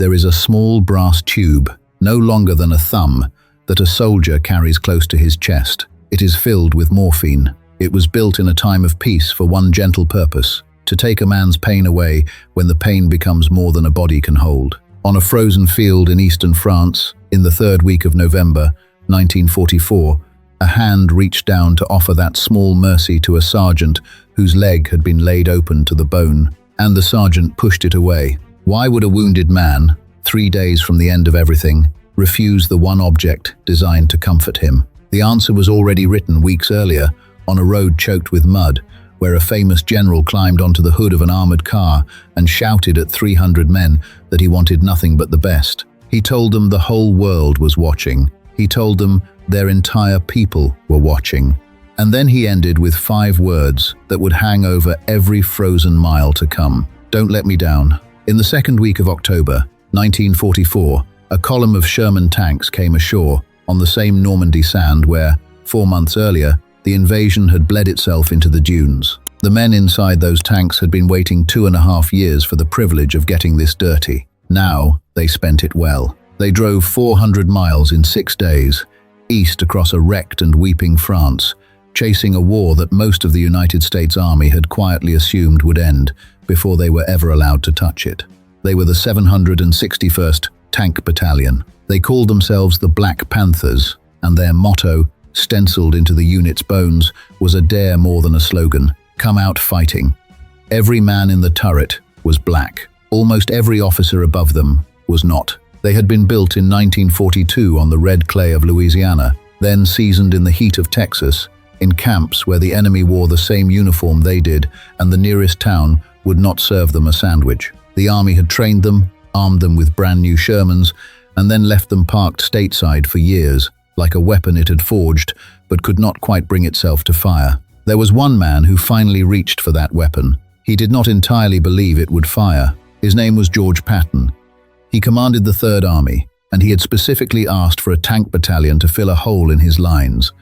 there is a small brass tube, no longer than a thumb, that a soldier carries close to his chest. It is filled with morphine. It was built in a time of peace for one gentle purpose: to take a man's pain away when the pain becomes more than a body can hold. On a frozen field in eastern France, in the third week of November, 1944, a hand reached down to offer that small mercy to a sergeant whose leg had been laid open to the bone, and the sergeant pushed it away. Why would a wounded man, 3 days from the end of everything, refuse the one object designed to comfort him? The answer was already written weeks earlier, on a road choked with mud, where a famous general climbed onto the hood of an armored car and shouted at 300 men that he wanted nothing but the best. He told them the whole world was watching. He told them their entire people were watching. And then he ended with 5 words that would hang over every frozen mile to come. Don't let me down. In the second week of October, 1944, a column of Sherman tanks came ashore on the same Normandy sand where, 4 months earlier, the invasion had bled itself into the dunes. The men inside those tanks had been waiting 2.5 years for the privilege of getting this dirty. Now, they spent it well. They drove 400 miles in 6 days, east across a wrecked and weeping France, chasing a war that most of the United States Army had quietly assumed would end before they were ever allowed to touch it. They were the 761st Tank Battalion. They called themselves the Black Panthers, and their motto, stenciled into the unit's bones, was a dare more than a slogan: come out fighting. Every man in the turret was black. Almost every officer above them was not. They had been built in 1942 on the red clay of Louisiana, then seasoned in the heat of Texas, in camps where the enemy wore the same uniform they did, and the nearest town would not serve them a sandwich. The army had trained them, armed them with brand new Shermans, and then left them parked stateside for years, like a weapon it had forged, but could not quite bring itself to fire. There was one man who finally reached for that weapon. He did not entirely believe it would fire. His name was George Patton. He commanded the Third Army, and he had specifically asked for a tank battalion to fill a hole in his lines,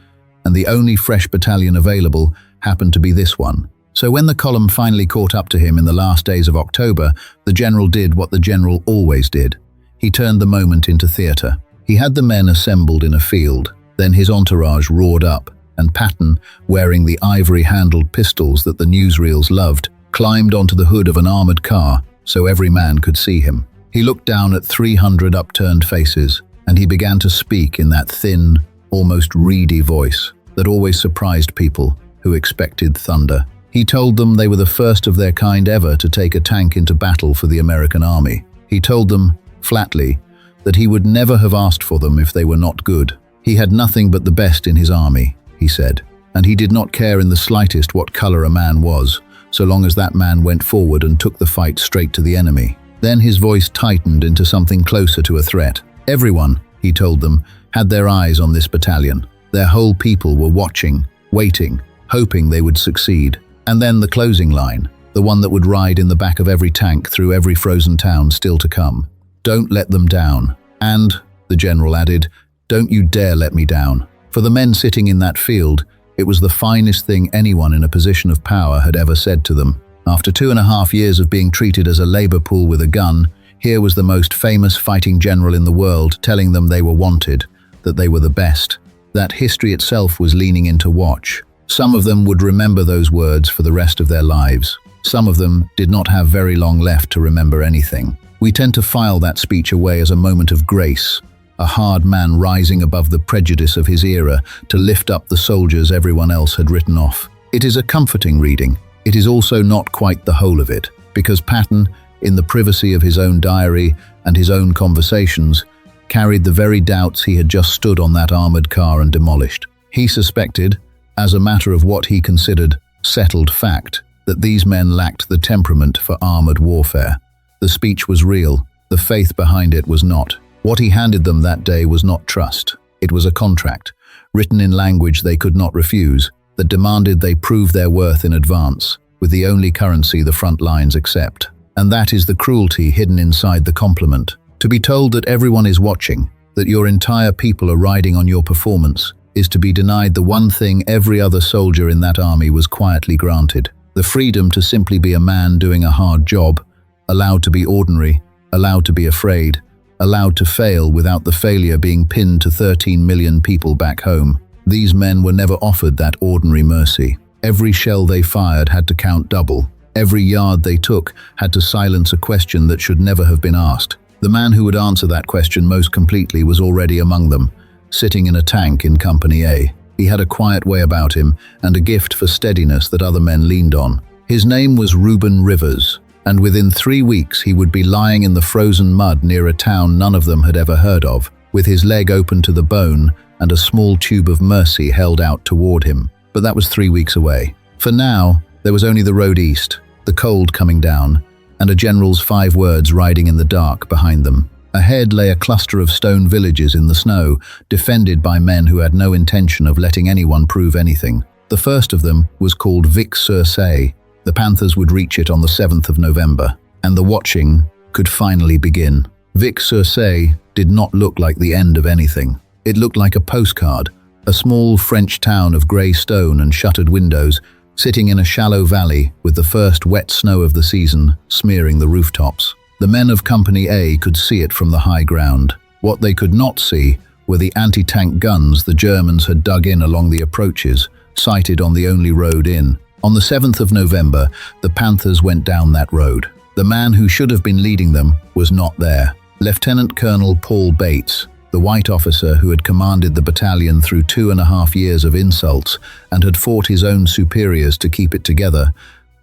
and the only fresh battalion available happened to be this one. So when the column finally caught up to him in the last days of October, the general did what the general always did. He turned the moment into theatre. He had the men assembled in a field. Then his entourage roared up, and Patton, wearing the ivory-handled pistols that the newsreels loved, climbed onto the hood of an armored car so every man could see him. He looked down at 300 upturned faces, and he began to speak in that thin, almost reedy voice that always surprised people who expected thunder. He told them they were the first of their kind ever to take a tank into battle for the American army. He told them, flatly, that he would never have asked for them if they were not good. He had nothing but the best in his army, he said, and he did not care in the slightest what color a man was, so long as that man went forward and took the fight straight to the enemy. Then his voice tightened into something closer to a threat. Everyone, he told them, had their eyes on this battalion. Their whole people were watching, waiting, hoping they would succeed. And then the closing line, the one that would ride in the back of every tank through every frozen town still to come. Don't let them down. And, the general added, don't you dare let me down. For the men sitting in that field, it was the finest thing anyone in a position of power had ever said to them. After 2.5 years of being treated as a labor pool with a gun, here was the most famous fighting general in the world telling them they were wanted, that they were the best, that history itself was leaning in to watch. Some of them would remember those words for the rest of their lives. Some of them did not have very long left to remember anything. We tend to file that speech away as a moment of grace, a hard man rising above the prejudice of his era to lift up the soldiers everyone else had written off. It is a comforting reading. It is also not quite the whole of it, because Patton, in the privacy of his own diary and his own conversations, carried the very doubts he had just stood on that armored car and demolished. He suspected, as a matter of what he considered settled fact, that these men lacked the temperament for armored warfare. The speech was real, the faith behind it was not. What he handed them that day was not trust. It was a contract, written in language they could not refuse, that demanded they prove their worth in advance, with the only currency the front lines accept. And that is the cruelty hidden inside the compliment. To be told that everyone is watching, that your entire people are riding on your performance, is to be denied the one thing every other soldier in that army was quietly granted: the freedom to simply be a man doing a hard job, allowed to be ordinary, allowed to be afraid, allowed to fail without the failure being pinned to 13 million people back home. These men were never offered that ordinary mercy. Every shell they fired had to count double. Every yard they took had to silence a question that should never have been asked. The man who would answer that question most completely was already among them, sitting in a tank in Company A. He had a quiet way about him and a gift for steadiness that other men leaned on. His name was Ruben Rivers, and within 3 weeks he would be lying in the frozen mud near a town none of them had ever heard of, with his leg open to the bone and a small tube of mercy held out toward him. But that was 3 weeks away. For now, there was only the road east, the cold coming down, and a general's 5 words riding in the dark behind them. Ahead lay a cluster of stone villages in the snow, defended by men who had no intention of letting anyone prove anything. The first of them was called Vic-sur-Seille. The Panthers would reach it on the 7th of November, and the watching could finally begin. Vic-sur-Seille did not look like the end of anything. It looked like a postcard, a small French town of grey stone and shuttered windows, sitting in a shallow valley with the first wet snow of the season smearing the rooftops. The men of Company A could see it from the high ground. What they could not see were the anti-tank guns the Germans had dug in along the approaches, sighted on the only road in. On the 7th of November, the Panthers went down that road. The man who should have been leading them was not there. Lieutenant Colonel Paul Bates, the white officer who had commanded the battalion through 2.5 years of insults and had fought his own superiors to keep it together,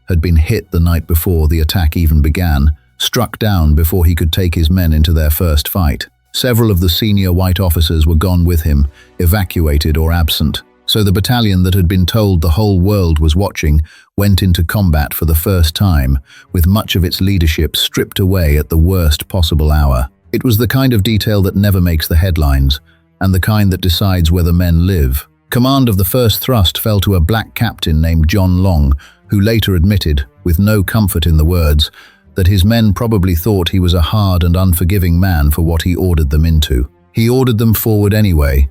had been hit the night before the attack even began, struck down before he could take his men into their first fight. Several of the senior white officers were gone with him, evacuated or absent. So the battalion that had been told the whole world was watching went into combat for the first time, with much of its leadership stripped away at the worst possible hour. It was the kind of detail that never makes the headlines, and the kind that decides whether men live. Command of the first thrust fell to a black captain named John Long, who later admitted, with no comfort in the words, that his men probably thought he was a hard and unforgiving man for what he ordered them into. He ordered them forward anyway,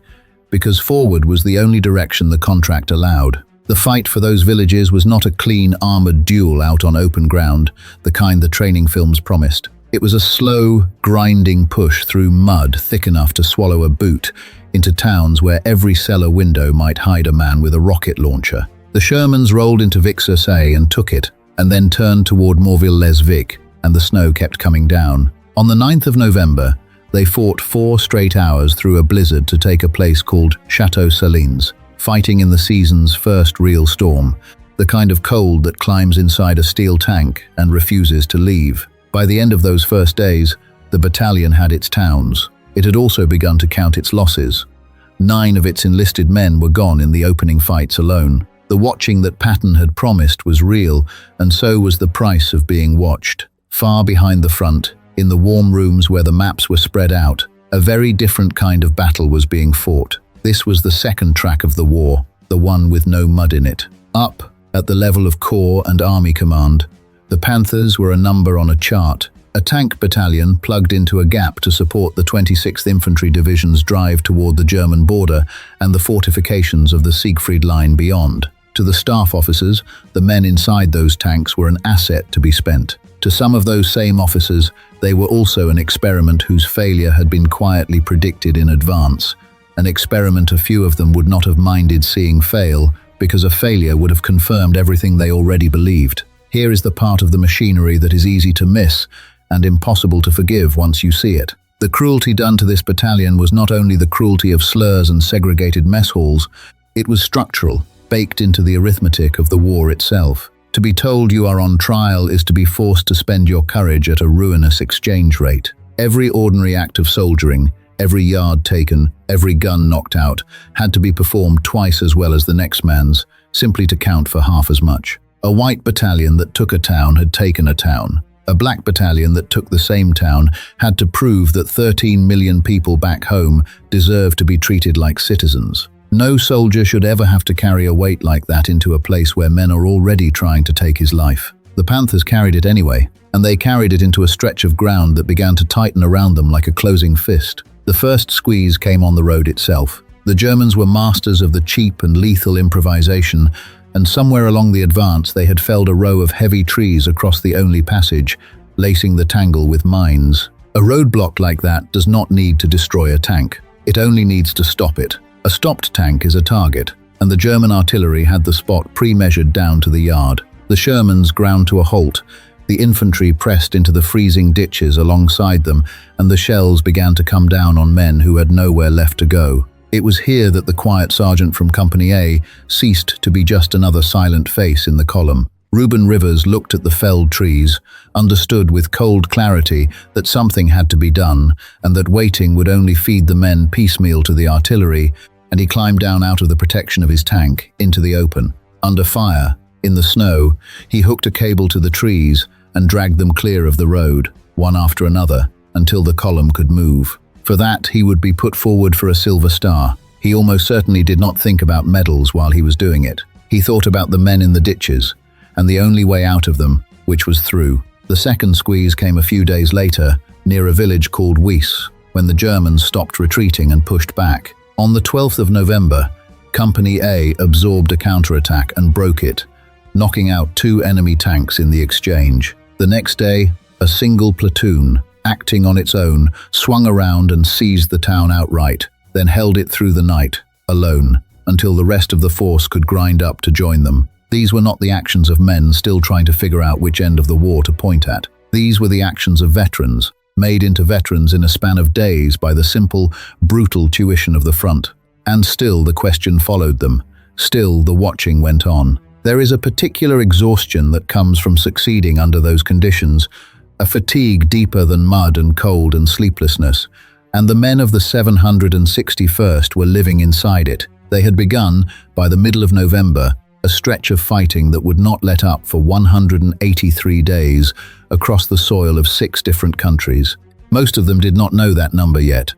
because forward was the only direction the contract allowed. The fight for those villages was not a clean, armored duel out on open ground, the kind the training films promised. It was a slow, grinding push through mud thick enough to swallow a boot into towns where every cellar window might hide a man with a rocket launcher. The Shermans rolled into Vic-sur-Seille and took it, and then turned toward Morville-les-Vic, and the snow kept coming down. On the 9th of November, they fought 4 straight hours through a blizzard to take a place called Château-Salins, fighting in the season's first real storm, the kind of cold that climbs inside a steel tank and refuses to leave. By the end of those first days, the battalion had its towns. It had also begun to count its losses. 9 of its enlisted men were gone in the opening fights alone. The watching that Patton had promised was real, and so was the price of being watched. Far behind the front, in the warm rooms where the maps were spread out, a very different kind of battle was being fought. This was the second track of the war, the one with no mud in it. Up, at the level of Corps and Army Command, the Panthers were a number on a chart, a tank battalion plugged into a gap to support the 26th Infantry Division's drive toward the German border and the fortifications of the Siegfried Line beyond. To the staff officers, the men inside those tanks were an asset to be spent. To some of those same officers, they were also an experiment whose failure had been quietly predicted in advance, an experiment a few of them would not have minded seeing fail, because a failure would have confirmed everything they already believed. Here is the part of the machinery that is easy to miss and impossible to forgive once you see it. The cruelty done to this battalion was not only the cruelty of slurs and segregated mess halls, it was structural, baked into the arithmetic of the war itself. To be told you are on trial is to be forced to spend your courage at a ruinous exchange rate. Every ordinary act of soldiering, every yard taken, every gun knocked out, had to be performed twice as well as the next man's, simply to count for half as much. A white battalion that took a town had taken a town. A black battalion that took the same town had to prove that 13 million people back home deserved to be treated like citizens. No soldier should ever have to carry a weight like that into a place where men are already trying to take his life. The Panthers carried it anyway, and they carried it into a stretch of ground that began to tighten around them like a closing fist. The first squeeze came on the road itself. The Germans were masters of the cheap and lethal improvisation, and somewhere along the advance they had felled a row of heavy trees across the only passage, lacing the tangle with mines. A roadblock like that does not need to destroy a tank. It only needs to stop it. A stopped tank is a target, and the German artillery had the spot pre-measured down to the yard. The Shermans ground to a halt. The infantry pressed into the freezing ditches alongside them, and the shells began to come down on men who had nowhere left to go. It was here that the quiet sergeant from Company A ceased to be just another silent face in the column. Ruben Rivers looked at the felled trees, understood with cold clarity that something had to be done, and that waiting would only feed the men piecemeal to the artillery, and he climbed down out of the protection of his tank into the open. Under fire, in the snow, he hooked a cable to the trees and dragged them clear of the road, one after another, until the column could move. For that, he would be put forward for a Silver Star. He almost certainly did not think about medals while he was doing it. He thought about the men in the ditches, and the only way out of them, which was through. The second squeeze came a few days later, near a village called Weiss, when the Germans stopped retreating and pushed back. On the 12th of November, Company A absorbed a counterattack and broke it, knocking out 2 enemy tanks in the exchange. The next day, a single platoon, acting on its own, swung around and seized the town outright, then held it through the night, alone, until the rest of the force could grind up to join them. These were not the actions of men still trying to figure out which end of the war to point at. These were the actions of veterans, made into veterans in a span of days by the simple, brutal tuition of the front. And still the question followed them. Still the watching went on. There is a particular exhaustion that comes from succeeding under those conditions, a fatigue deeper than mud and cold and sleeplessness, and the men of the 761st were living inside it. They had begun, by the middle of November, a stretch of fighting that would not let up for 183 days across the soil of 6 different countries. Most of them did not know that number yet.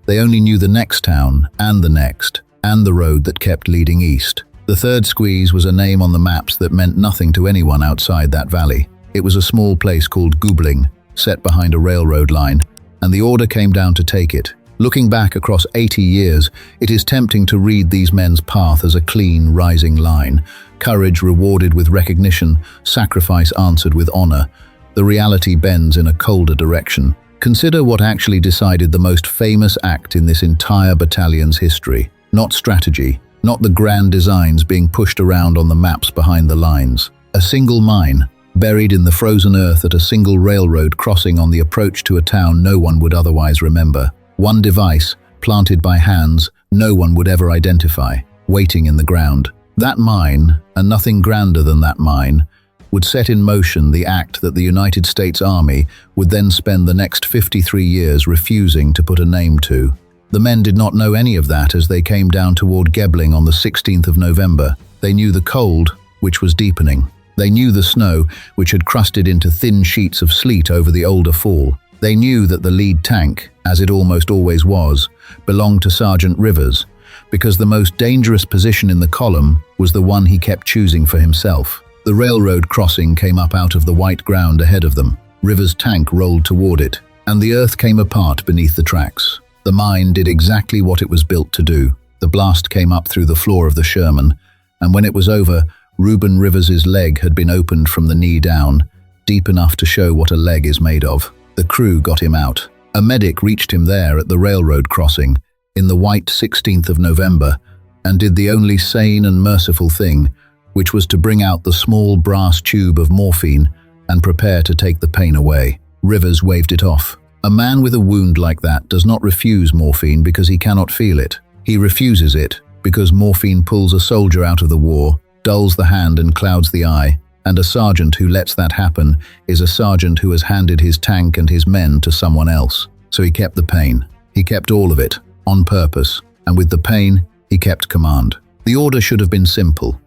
They only knew the next town, and the next, and the road that kept leading east. The third squeeze was a name on the maps that meant nothing to anyone outside that valley. It was a small place called Guebling, set behind a railroad line, and the order came down to take it. Looking back across 80 years, it is tempting to read these men's path as a clean, rising line. Courage rewarded with recognition, sacrifice answered with honor. The reality bends in a colder direction. Consider what actually decided the most famous act in this entire battalion's history. Not strategy, not the grand designs being pushed around on the maps behind the lines. A single mine, buried in the frozen earth at a single railroad crossing on the approach to a town no one would otherwise remember. One device, planted by hands no one would ever identify, waiting in the ground. That mine, and nothing grander than that mine, would set in motion the act that the United States Army would then spend the next 53 years refusing to put a name to. The men did not know any of that as they came down toward Guebling on the 16th of November. They knew the cold, which was deepening. They knew the snow, which had crusted into thin sheets of sleet over the older fall. They knew that the lead tank, as it almost always was, belonged to Sergeant Rivers, because the most dangerous position in the column was the one he kept choosing for himself. The railroad crossing came up out of the white ground ahead of them. Rivers' tank rolled toward it, and the earth came apart beneath the tracks. The mine did exactly what it was built to do. The blast came up through the floor of the Sherman, and when it was over, Ruben Rivers' leg had been opened from the knee down, deep enough to show what a leg is made of. The crew got him out. A medic reached him there at the railroad crossing, in the white 16th of November, and did the only sane and merciful thing, which was to bring out the small brass tube of morphine and prepare to take the pain away. Rivers waved it off. A man with a wound like that does not refuse morphine because he cannot feel it. He refuses it because morphine pulls a soldier out of the war, dulls the hand and clouds the eye, and a sergeant who lets that happen is a sergeant who has handed his tank and his men to someone else. So he kept the pain. He kept all of it, on purpose, and with the pain, he kept command. The order should have been simple.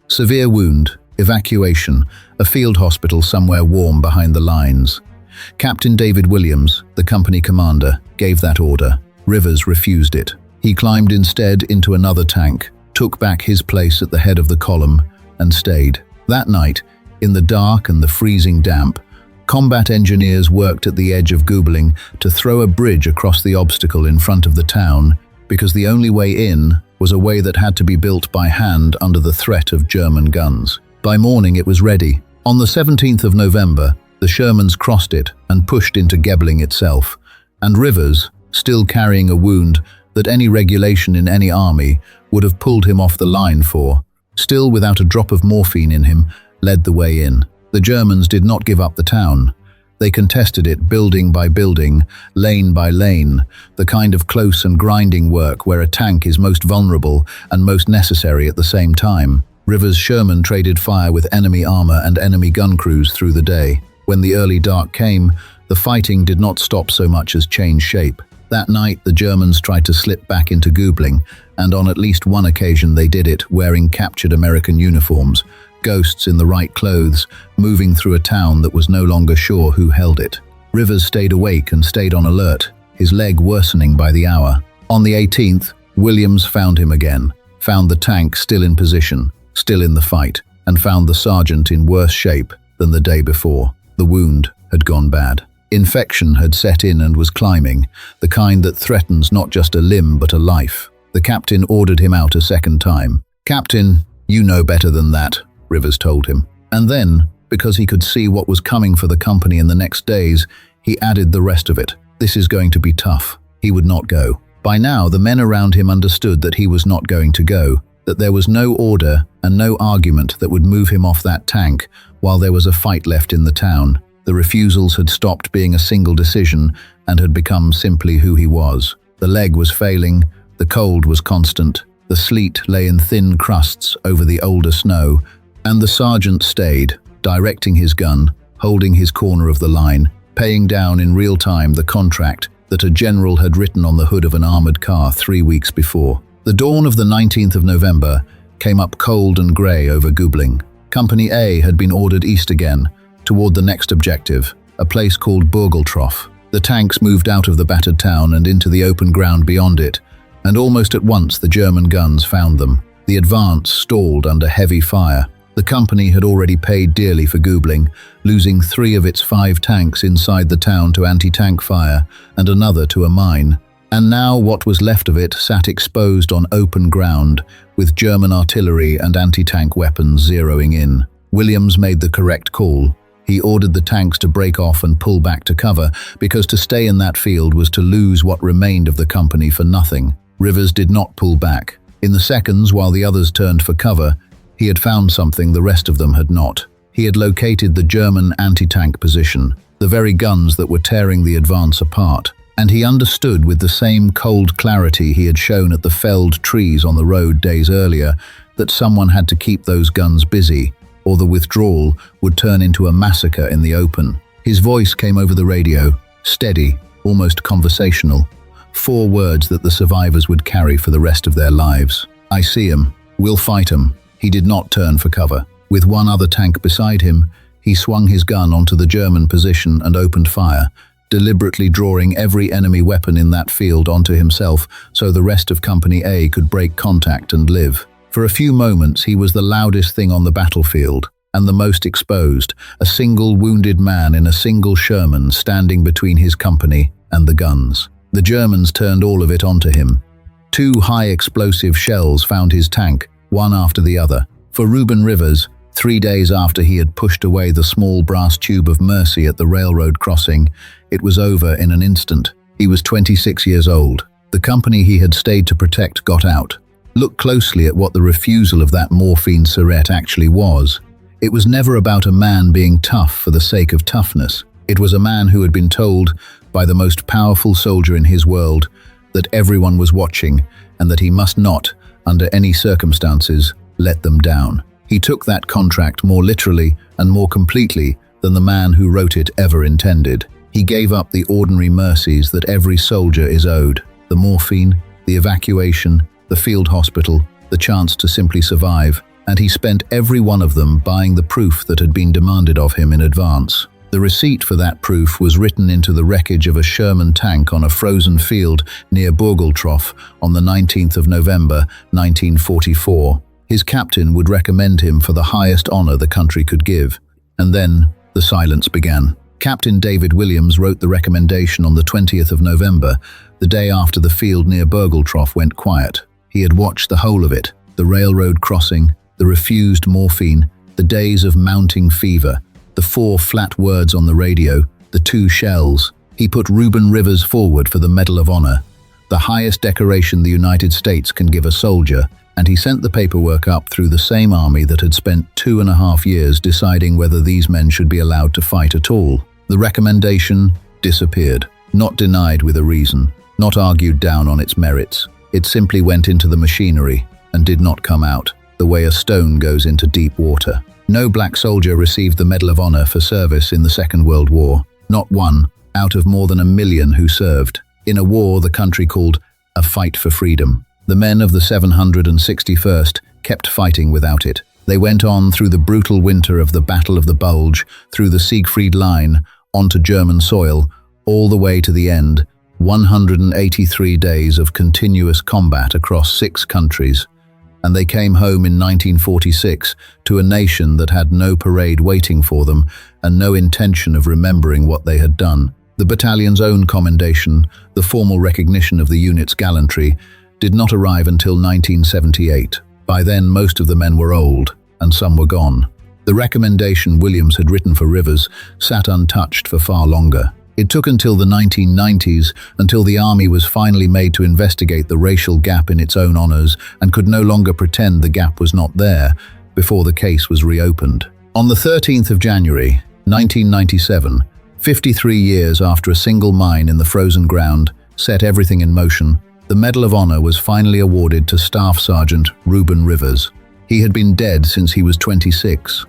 Severe wound, evacuation, a field hospital somewhere warm behind the lines. Captain David Williams, the company commander, gave that order. Rivers refused it. He climbed instead into another tank, took back his place at the head of the column, and stayed. That night, in the dark and the freezing damp, combat engineers worked at the edge of Guebling to throw a bridge across the obstacle in front of the town, because the only way in was a way that had to be built by hand under the threat of German guns. By morning it was ready. On the 17th of November, The Shermans crossed it and pushed into Guebling itself, and Rivers, still carrying a wound that any regulation in any army would have pulled him off the line for, still without a drop of morphine in him, led the way in. The Germans did not give up the town. They contested it building by building, lane by lane, the kind of close and grinding work where a tank is most vulnerable and most necessary at the same time. Rivers' Sherman traded fire with enemy armor and enemy gun crews through the day. When the early dark came, the fighting did not stop so much as change shape. That night, the Germans tried to slip back into Guebling, and on at least one occasion they did it, wearing captured American uniforms, ghosts in the right clothes, moving through a town that was no longer sure who held it. Rivers stayed awake and stayed on alert, his leg worsening by the hour. On the 18th, Williams found him again, found the tank still in position, still in the fight, and found the sergeant in worse shape than the day before. The wound had gone bad. Infection had set in and was climbing, the kind that threatens not just a limb but a life. The captain ordered him out a second time. "Captain, you know better than that," Rivers told him. And then, because he could see what was coming for the company in the next days, he added the rest of it. "This is going to be tough." He would not go. By now, the men around him understood that he was not going to go, that there was no order and no argument that would move him off that tank while there was a fight left in the town. The refusals had stopped being a single decision and had become simply who he was. The leg was failing, the cold was constant, the sleet lay in thin crusts over the older snow, and the sergeant stayed, directing his gun, holding his corner of the line, paying down in real time the contract that a general had written on the hood of an armored car 3 weeks before. The dawn of the 19th of November came up cold and grey over Guebling. Company A had been ordered east again, toward the next objective, a place called Burgeltroff. The tanks moved out of the battered town and into the open ground beyond it, and almost at once the German guns found them. The advance stalled under heavy fire. The company had already paid dearly for Guebling, losing 3 of its 5 tanks inside the town to anti-tank fire and another to a mine. And now what was left of it sat exposed on open ground, with German artillery and anti-tank weapons zeroing in. Williams made the correct call. He ordered the tanks to break off and pull back to cover, because to stay in that field was to lose what remained of the company for nothing. Rivers did not pull back. In the seconds while the others turned for cover, he had found something the rest of them had not. He had located the German anti-tank position, the very guns that were tearing the advance apart. And he understood with the same cold clarity he had shown at the felled trees on the road days earlier that someone had to keep those guns busy, or the withdrawal would turn into a massacre in the open. His voice came over the radio, steady, almost conversational. 4 words that the survivors would carry for the rest of their lives. "I see 'em. We'll fight 'em." He did not turn for cover. With one other tank beside him, he swung his gun onto the German position and opened fire, deliberately drawing every enemy weapon in that field onto himself so the rest of Company A could break contact and live. For a few moments he was the loudest thing on the battlefield, and the most exposed, a single wounded man in a single Sherman standing between his company and the guns. The Germans turned all of it onto him. 2 high-explosive shells found his tank, one after the other. For Ruben Rivers, 3 days after he had pushed away the small brass tube of mercy at the railroad crossing, it was over in an instant. He was 26 years old. The company he had stayed to protect got out. Look closely at what the refusal of that morphine syringe actually was. It was never about a man being tough for the sake of toughness. It was a man who had been told by the most powerful soldier in his world that everyone was watching and that he must not, under any circumstances, let them down. He took that contract more literally and more completely than the man who wrote it ever intended. He gave up the ordinary mercies that every soldier is owed: the morphine, the evacuation, the field hospital, the chance to simply survive, and he spent every one of them buying the proof that had been demanded of him in advance. The receipt for that proof was written into the wreckage of a Sherman tank on a frozen field near Burgeltroff on the 19th of November, 1944. His captain would recommend him for the highest honor the country could give. And then the silence began. Captain David Williams wrote the recommendation on the 20th of November, the day after the field near Burgeltroff went quiet. He had watched the whole of it: the railroad crossing, the refused morphine, the days of mounting fever, the 4 flat words on the radio, the 2 shells. He put Ruben Rivers forward for the Medal of Honor, the highest decoration the United States can give a soldier, and he sent the paperwork up through the same army that had spent 2.5 years deciding whether these men should be allowed to fight at all. The recommendation disappeared, not denied with a reason, not argued down on its merits. It simply went into the machinery and did not come out, the way a stone goes into deep water. No black soldier received the Medal of Honor for service in the Second World War, not one, out of more than 1 million who served, in a war the country called a fight for freedom. The men of the 761st kept fighting without it. They went on through the brutal winter of the Battle of the Bulge, through the Siegfried Line, onto German soil, all the way to the end, 183 days of continuous combat across 6 countries. And they came home in 1946 to a nation that had no parade waiting for them and no intention of remembering what they had done. The battalion's own commendation, the formal recognition of the unit's gallantry, did not arrive until 1978. By then, most of the men were old, and some were gone. The recommendation Williams had written for Rivers sat untouched for far longer. It took until the 1990s until the Army was finally made to investigate the racial gap in its own honors and could no longer pretend the gap was not there before the case was reopened. On the 13th of January, 1997, 53 years after a single mine in the frozen ground set everything in motion, the Medal of Honor was finally awarded to Staff Sergeant Ruben Rivers. He had been dead since he was 26.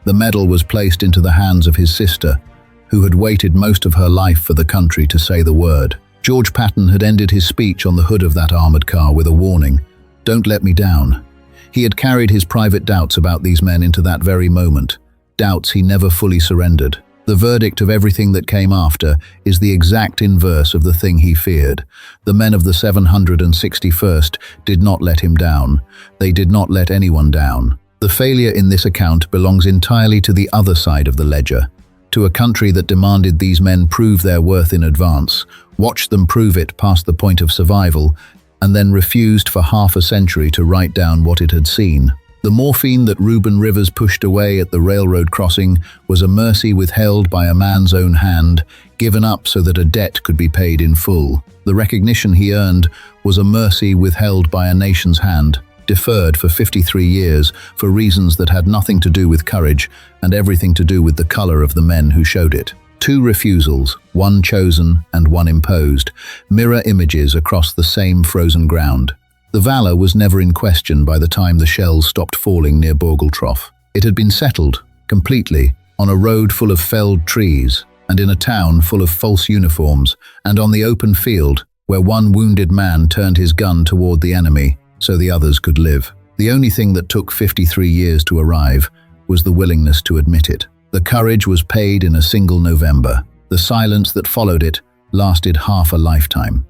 The medal was placed into the hands of his sister, who had waited most of her life for the country to say the word. George Patton had ended his speech on the hood of that armored car with a warning, "Don't let me down." He had carried his private doubts about these men into that very moment, doubts he never fully surrendered. The verdict of everything that came after is the exact inverse of the thing he feared. The men of the 761st did not let him down. They did not let anyone down. The failure in this account belongs entirely to the other side of the ledger, to a country that demanded these men prove their worth in advance, watched them prove it past the point of survival, and then refused for half a century to write down what it had seen. The morphine that Ruben Rivers pushed away at the railroad crossing was a mercy withheld by a man's own hand, given up so that a debt could be paid in full. The recognition he earned was a mercy withheld by a nation's hand, deferred for 53 years for reasons that had nothing to do with courage and everything to do with the color of the men who showed it. 2 refusals, one chosen and one imposed, mirror images across the same frozen ground. The valor was never in question by the time the shells stopped falling near Borgeltroff. It had been settled, completely, on a road full of felled trees, and in a town full of false uniforms, and on the open field, where one wounded man turned his gun toward the enemy, so the others could live. The only thing that took 53 years to arrive was the willingness to admit it. The courage was paid in a single November. The silence that followed it lasted half a lifetime.